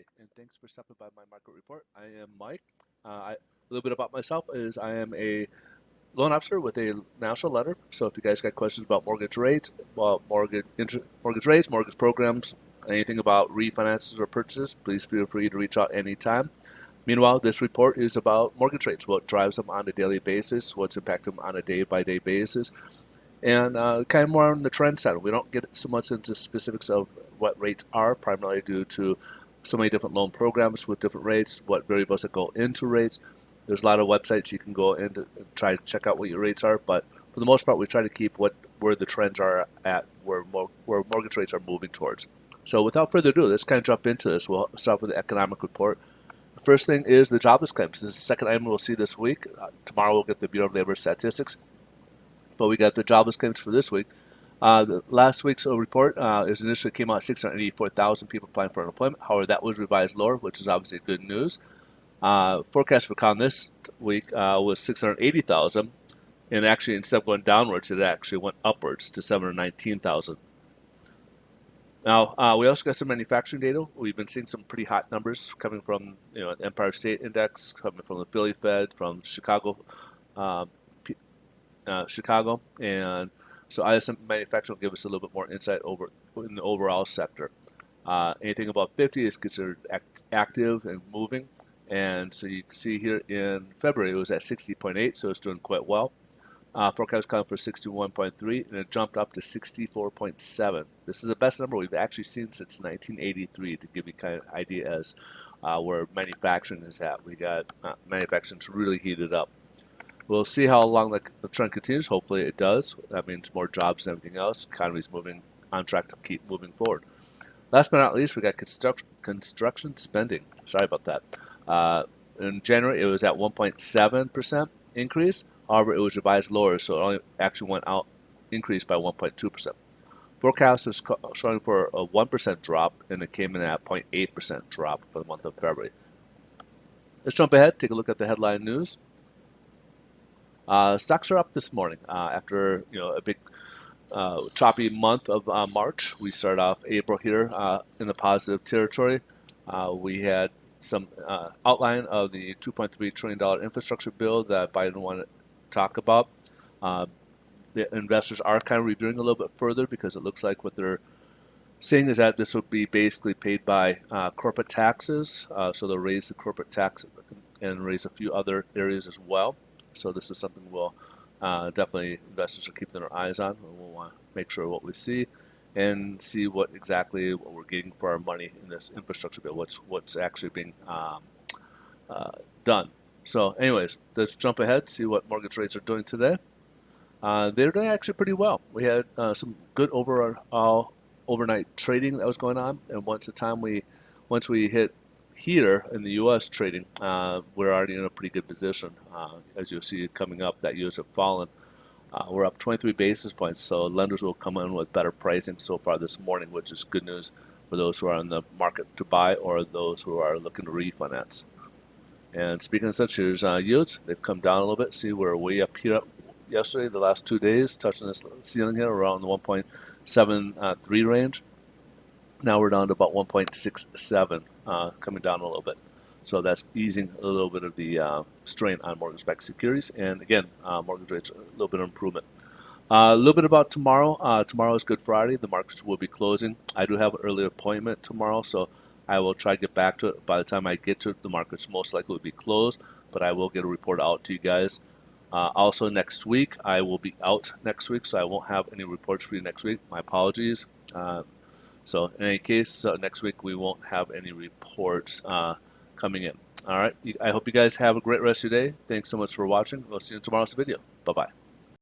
Hi, and thanks for stopping by my market report. I am Mike. A little bit about myself is I am a loan officer with a national letter. So if you guys got questions about mortgage rates, mortgage rates, mortgage programs, anything about refinances or purchases, please feel free to reach out anytime. Meanwhile, this report is about mortgage rates, what drives them on a daily basis, what's impacting them on a day-by-day basis, and kind of more on the trend side. We don't get so much into specifics of what rates are, primarily due to so many different loan programs with different rates, what variables that go into rates. There's a lot of websites you can go in to try to check out what your rates are, but for the most part, we try to keep where the trends are at, where mortgage rates are moving towards. So without further ado, let's kind of jump into this. We'll start with the economic report. The first thing is the jobless claims. This is the second item we'll see this week. Tomorrow we'll get the Bureau of Labor Statistics, but we got the jobless claims for this week. The last week's report is initially came out 684,000 people applying for unemployment. However, that was revised lower, which is obviously good news. Forecast for con this week was 680,000, and actually instead of going downwards, it actually went upwards to 719,000. Now, we also got some manufacturing data. We've been seeing some pretty hot numbers coming from the Empire State Index, coming from the Philly Fed, from Chicago, uh, and so ISM manufacturing will give us a little bit more insight over in the overall sector. Anything above 50 is considered active and moving, and so you can see here in February it was at 60.8, so it's doing quite well. Forecast calling for 61.3, and it jumped up to 64.7. This is the best number we've actually seen since 1983, to give you kind of idea as where manufacturing is at. We got manufacturing's really heated up. We'll see how long the trend continues. Hopefully it does. That means more jobs and everything else. Economy's moving on track to keep moving forward. Last but not least, we got construction spending. Sorry about that. In January, it was at 1.7% increase. However, it was revised lower, so it only actually went out increased by 1.2%. Forecast is showing for a 1% drop, and it came in at 0.8% drop for the month of February. Let's jump ahead, take a look at the headline news. Stocks are up this morning after a big choppy month of March. We start off April here in the positive territory. We had some outline of the $2.3 trillion infrastructure bill that Biden wanted to talk about. The investors are kind of reviewing a little bit further, because it looks like what they're saying is that this will be basically paid by corporate taxes. So they'll raise the corporate tax and raise a few other areas as well. So this is something we'll definitely investors are keeping their eyes on. We'll want to make sure what we see and see what we're getting for our money in this infrastructure bill. What's actually being done. So, anyways, let's jump ahead, see what mortgage rates are doing today. They're doing actually pretty well. We had some good overall overnight trading that was going on, and once we hit here in the U.S. trading, we're already in a pretty good position. As you'll see coming up, that yields have fallen. We're up 23 basis points, so lenders will come in with better pricing so far this morning, which is good news for those who are in the market to buy or those who are looking to refinance. And speaking of such, here's yields. They've come down a little bit. See, we're way up here yesterday, the last 2 days, touching this ceiling here around the 1.73 range. Now we're down to about 1.67, coming down a little bit. So that's easing a little bit of the strain on mortgage-backed securities. And again, mortgage rates, a little bit of improvement. A little bit about tomorrow. Tomorrow is Good Friday. The markets will be closing. I do have an early appointment tomorrow, so I will try to get back to it. By the time I get to it, the markets most likely will be closed, but I will get a report out to you guys. Also next week, I will be out next week, so I won't have any reports for you next week. My apologies. So in any case, next week we won't have any reports coming in. All right. I hope you guys have a great rest of your day. Thanks so much for watching. We'll see you in tomorrow's video. Bye-bye.